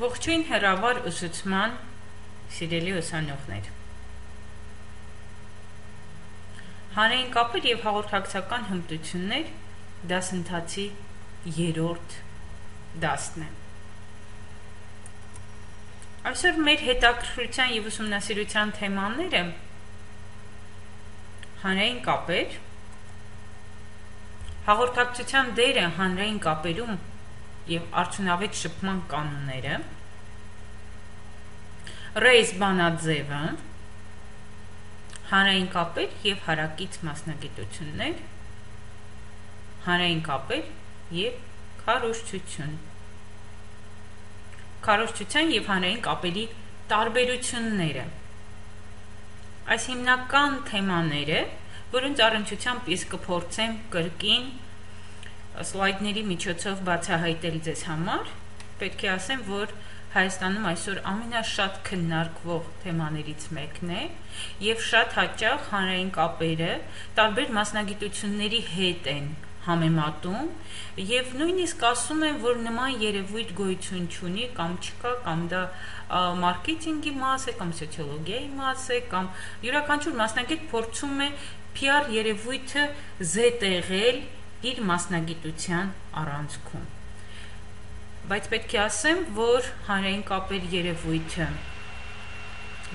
Ողջույն հեռավար ուսուցման սիրելի ուսանողներ։ Հանրային կապեր և հաղորդակցական հմտություններ դասընթացի 3-րդ դասն է։ Այսօր մեր հետաքրքրության և ուսումնասիրության թեմաները հանրային կապեր, հաղորդակցության դերը հանրային կապերում և արդյունավետ շփման կանոնները, Ռեյս բանաձևը, հանրային կապեր և հարակից մասնագիտություններ, հանրային կապեր և քարոզչություն, քարոզչության և հանրային կապերի տարբերությունները։ Այս հիմնական թեմաները, որոնց առնչությամբ ես կփորձեմ կրկին սլայդների միջոցով բացահայտել ձեզ համար, պետք է ասեմ, որ Հայաստանում այսօր ամենաշատ քննարկվող թեմաներից մեկն է և շատ հաճախ հանրային կապերը տարբեր մասնագիտությունների հետ են համեմատում և նույնիսկ ասում են, որ նման երևույթ գոյություն չունի կամ չկա, կամ դա մարքեթինգի մաս է, կամ սոցիոլոգիայի մաս է, կամ յուրաքանչյուր մասնագետ փորձում է PR երևույթը զետեղել իր մասնագիտության առանցքում։ Բայց պետք է ասեմ, որ հանրային կապեր երևույթը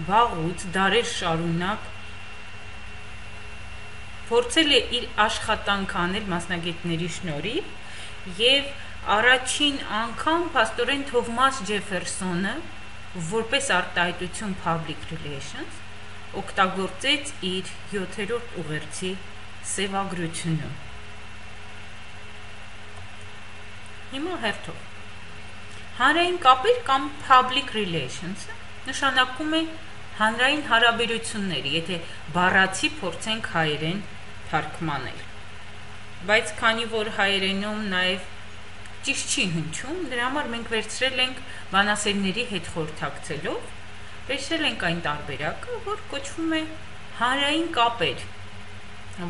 վաղուց դարեր շարունակ փորձել է իր աշխատանքը անել մասնագետների շնորհիվ և առաջին անգամ փաստորեն Թովմաս Ջեֆերսոնը որպես արտահայտություն public relations օգտագործեց իր 7-րդ ուղերձի սևագրությունը։ Հիմա հերթով։ Հանրային կապեր կամ public relations նշանակում է հանրային հարաբերություններ, եթե բառացի փորձենք հայերեն թարգմանել։ Բայց քանի որ հայերենում նաև ճիշտ չի հնչում, դրա համար մենք վերցրել ենք բանասերների հետ խորհրդակցելով, վերցրել ենք այն տարբերակը, որ կոչվում է հանրային կապեր,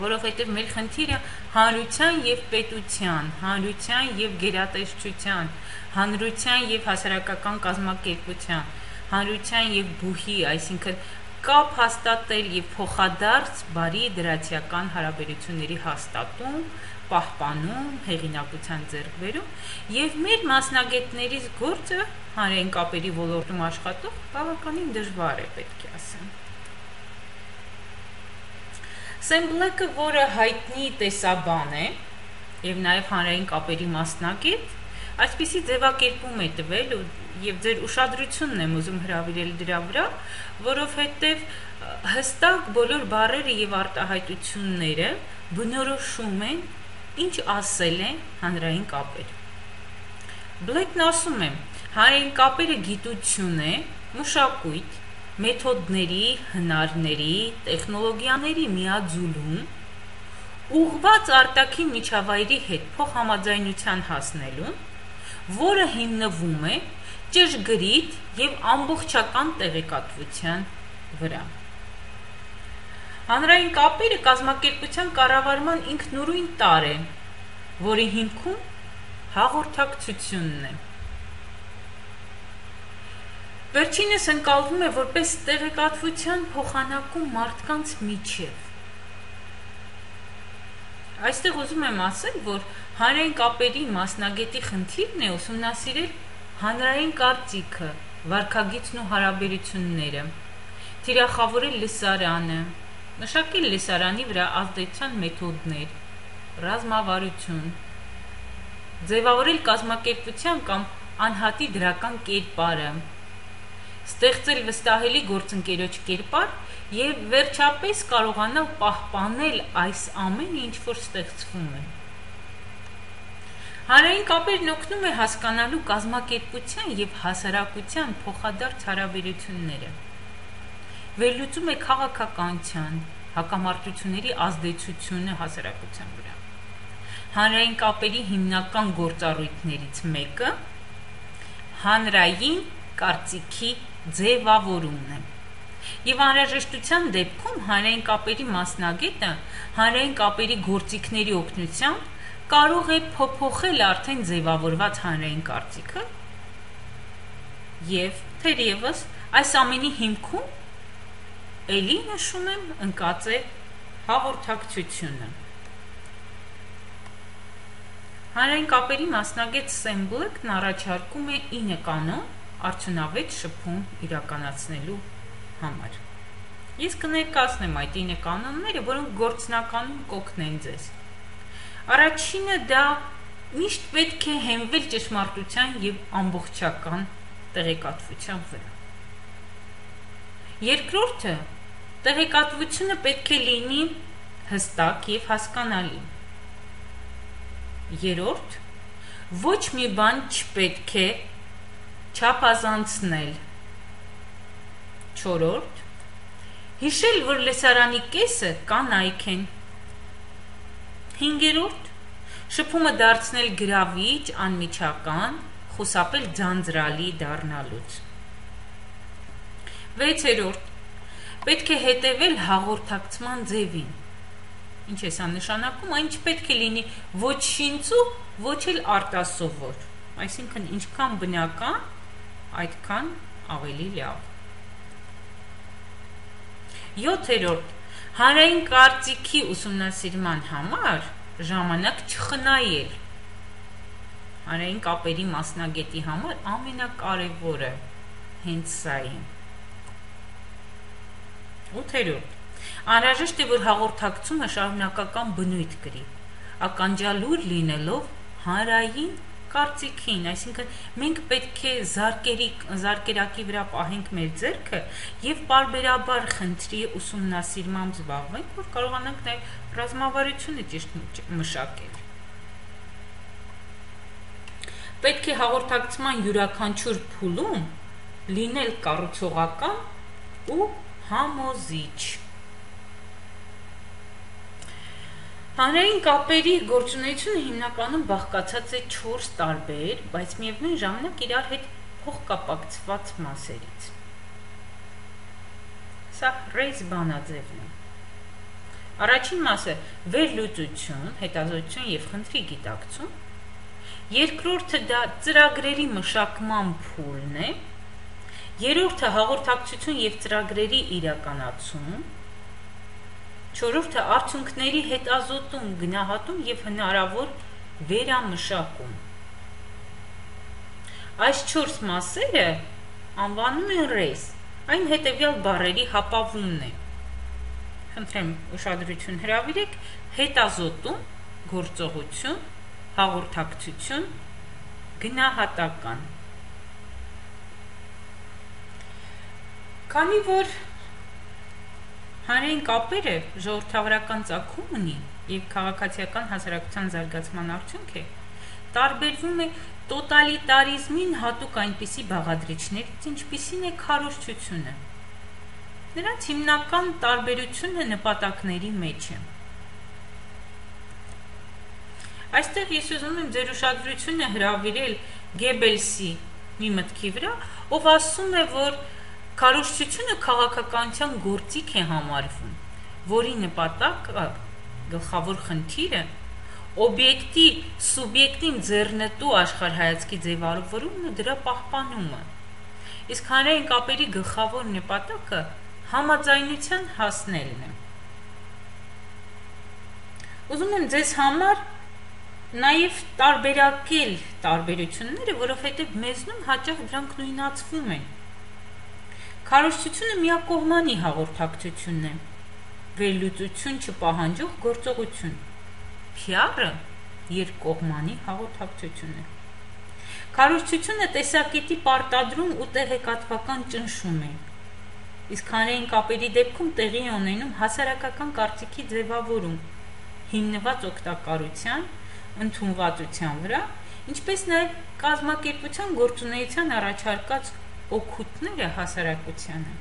որովհետև մեր խնդիրը հանրության և պետության, հանրության և գերատեսչության, հանրության և հասարակական կազմակերպության, հանրության և բուհի, այսինքն կապ հաստատել և փոխադարձ բարի դրացիական հարաբերությունների հաստատում, պահպանում, հեղինակության ձեռքբերում և մեր մասնագետներից գործը հանրային կապերի ոլորտում աշխատող բավականին դժվար է, պետք է ասեմ։ Սեմ Բլեքը, որը հայտնի տեսաբան է և նաև հանրային կապերի մասնագետ, այսպիսի ձևակերպում է տվել և ձեր ուշադրությունն եմ ուզում հրավիրել դրա վրա, որովհետև հստակ բոլոր բառերը և արտահայտությունները բնորոշում են, ինչ ասել է հանրային կապեր։ Բլեքն ասում է, հանրային կապերը գիտություն է, մշակույթ, մեթոդների, հնարների, տեխնոլոգիաների միաձուլում, ուղղված արտաքին միջավայրի հետ փոխհամաձայնության հասնելուն, որը հիմնվում է ճշգրիտ և ամբողջական տեղեկատվության վրա։ Հանրային կապերը կազմակերպության կառավարման ինքնուրույն տարր է, որի հիմքում հաղորդակցությունն է։ Վերջինս ընկալվում է որպես տեղեկատվության փոխանակում մարդկանց միջև։ Այստեղ ուզում եմ ասել, որ հանրային կապերի մասնագետի խնդիրն է ուսումնասիրել հանրային կարծիքը, վարքագիծն ու հարաբերությունները, թիրախավորել լսարանը, մշակել լսարանի վրա ազդեցության մեթոդներ, ռազմավարություն, ձևավորել կազմակերպության կամ անհատի դրական կերպարը, ստեղծել վստահելի գործընկերոջ կերպար և վերջապես կարողանալ պահպանել այս ամենը, ինչ որ ստեղծվում է։ Հանրային կապերն օգնում է հասկանալու կազմակերպության և հասարակության փոխադարձ հարաբերությունները, վերլուծում է քաղաքականության, հակամարտությունների ազդեցությունը հասարակության վրա։ Հանրային կապերի հիմնական գործառույթներից մեկը հանրային կարծիքի ձևավորումն է։ Եվ անհրաժեշտության դեպքում հանրային կապերի մասնագետը հանրային կապերի գործիքների օգնությամբ կարող է փոփոխել արդեն ձևավորված հանրային կարծիքը Եվ թերևս այս ամենի հիմքում էլի նշում եմ ընկած է հաղորդակցությունը։ Հանրային կապերի մասնագետ Սեմբլեքն առաջարկում է 9 կանոն արդյունավետ շփում իրականացնելու համար։ Ես կներկայացնեմ այդ 9 կանոնները, որոնք գործնականում կօգնեն ձեզ։ Առաջինը դա միշտ պետք է հենվել ճշմարտության և ամբողջական տեղեկատվության վրա։ Երկրորդը տեղեկատվությունը պետք է լինի հստակ և հասկանալի։ Երրորդ ոչ մի բան չպետք է չափազանցնել։ Չորրորդ հիշել, որ լսարանի կեսը կանայք են։ Հինգերորդ շփումը դարձնել գրավիչ, անմիջական, խուսափել ձանձրալի դառնալուց։ Վեցերորդ պետք է հետևել հաղորդակցման ձևին։ Ինչ է սա նշանակում, այն չպետք է լինի ոչինչ ու ոչ էլ արտասովոր, այսինքն ինչքան բնական, այդքան ավելի լավ։ 7-րդ հանրային կարծիքի ուսումնասիրման համար ժամանակ չխնայել։ Հանրային կապերի մասնագետի համար ամենակարևորը հենց սա է։ 8-րդ անհրաժեշտ է, որ հաղորդակցումը շարունակական բնույթ կրի, ականջալուր լինելով հանրային կարծիքին, այսինքն մենք պետք է զարկերակի վրա պահենք մեր ձեռքը և պարբերաբար խնդրի ուսումնասիրմամբ զբաղվենք, որ կարողանանք նաև ռազմավարությունը ճիշտ մշակել։ Պետք է հաղորդակցման յուրաքանչյուր փուլում լինել կառուցողական ու համոզիչ։ Հանրային կապերի գործունեությունը հիմնականում բաղկացած է 4 տարբեր, բայց միևնույն ժամանակ իրար հետ փոխկապակցված մասերից։ Սա ռեյս բանաձևն է։ Առաջին մասը վերլուծություն, հետազոտություն և խնդրի գիտակցում։ Երկրորդը դա ծրագրերի մշակման փուլն է։ Երրորդը հաղորդակցություն և ծրագրերի իրականացում։ Չորրորդը արդյունքների հետազոտում, գնահատում և հնարավոր վերամշակում։ Այս 4 մասերը անվանում են ռեյս, այն հետևյալ բառերի հապավումն է։ Խնդրեմ ուշադրություն հրավիրեք, հետազոտում, գործողություն, հաղորդակցություն, գնահատական։ Քանի որ հանրային կապերը ժողովրդավարական ծագում ունի և քաղաքացիական հասարակության զարգացման արդյունք է, տարբերվում է տոտալիտարիզմին հատուկ այնպիսի բաղադրիչներից, ինչպիսին է քարոզչությունը։ Նրանց հիմնական տարբերությունը նպատակների մեջ է։ Այստեղ ես ուզում եմ ձեր ուշադրությունը հրավիրել Գեբելսի մի մտքի վրա, ով ասում է, որ քարոզչությունը քաղաքականության գործիք է համարվում, որի նպատակը գլխավոր խնդիրը օբյեկտի սուբյեկտին ձեռնտու աշխարհայացքի ձևավորումն ու դրա պահպանումը, իսկ հանրային կապերի գլխավոր նպատակը համաձայնության հասնելն է։ Ուզում եմ ձեզ համար նաև տարբերակել տարբերությունները, որովհետև մեզնում հաճախ դրանք նույնացվում են։ Քարոզչությունը միակողմանի հաղորդակցությունն է, վերլուծություն չպահանջող գործողություն։ PR-ը երկկողմանի հաղորդակցություն է։ Քարոզչությունը տեսակետի պարտադրում ու տեղեկատվական ճնշում է, իսկ հանրային կապերի դեպքում տեղի է ունենում հասարակական կարծիքի ձևավորում, հիմնված օգտակարության, ընդունվածության վրա, ինչպես նաև կազմակերպության գործունեության առաջարկած օգուտները հասարակությանը։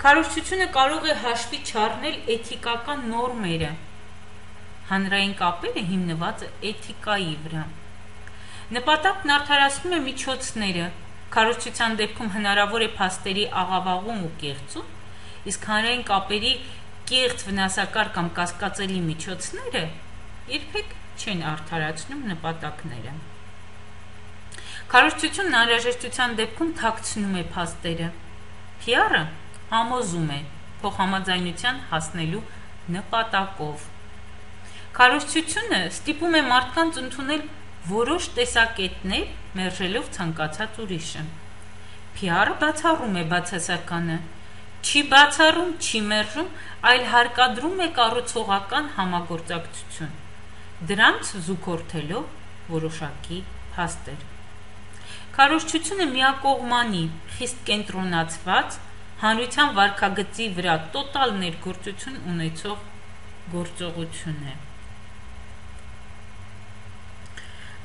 Քարոզչությունը կարող է հաշվի չառնել էթիկական նորմերը։ Հանրային կապերը հիմնված է էթիկայի վրա։ Նպատակն արդարացնում է միջոցները, քարոզչության դեպքում հնարավոր է փաստերի աղավաղում ու կեղծում, իսկ հանրային կապերի կեղծ, վնասակար կամ կասկածելի միջոցները երբեք չեն արդարացնում նպատակները։ Քարոզչությունն անհրաժեշտության դեպքում թաքցնում է փաստերը։ PR-ը համոզում է փոխհամաձայնության հասնելու նպատակով։ Քարոզչությունը ստիպում է մարդկանց ընդունել որոշ տեսակետներ, մերժելով ցանկացած ուրիշը։ PR-ը բացառում է բացասականը, չի բացառում, չի մերժում, այլ հարկադրում է կառուցողական համագործակցություն, դրանց զուգորդելով որոշակի փաստեր։ Քարոզչությունը միակողմանի, խիստ կենտրոնացված, հանրության վարքագծի վրա տոտալ ներգործություն ունեցող գործողություն է։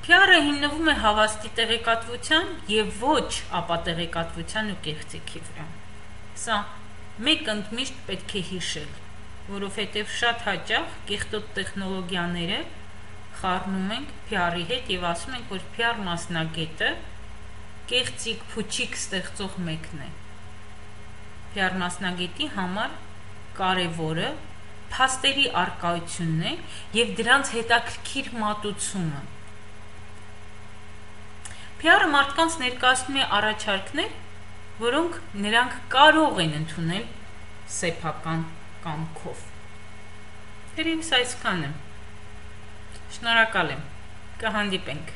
PR-ը հիմնվում է հավաստի տեղեկատվության և ոչ ապատեղեկատվության ու կեղծիքի վրա։ Սա մեկ ընդմիշտ պետք է հիշել, որովհետև շատ հաճախ կեղտոտ տեխնոլոգիաները խառնում ենք PR-ի հետ և ասում ենք, որ PR մասնագետը կեղծիք փուչիկ ստեղծող մեկն է։ PR մասնագետի համար կարևորը փաստերի առկայությունն է և դրանց հետաքրքիր մատուցումը։ PR-ը մարդկանց ներկայացնում է առաջարկներ, որոնք նրանք կարող են ընդունել սեփական կամքով։ Թերևս այսքանը։ Շնորհակալ եմ։ Կհանդիպենք։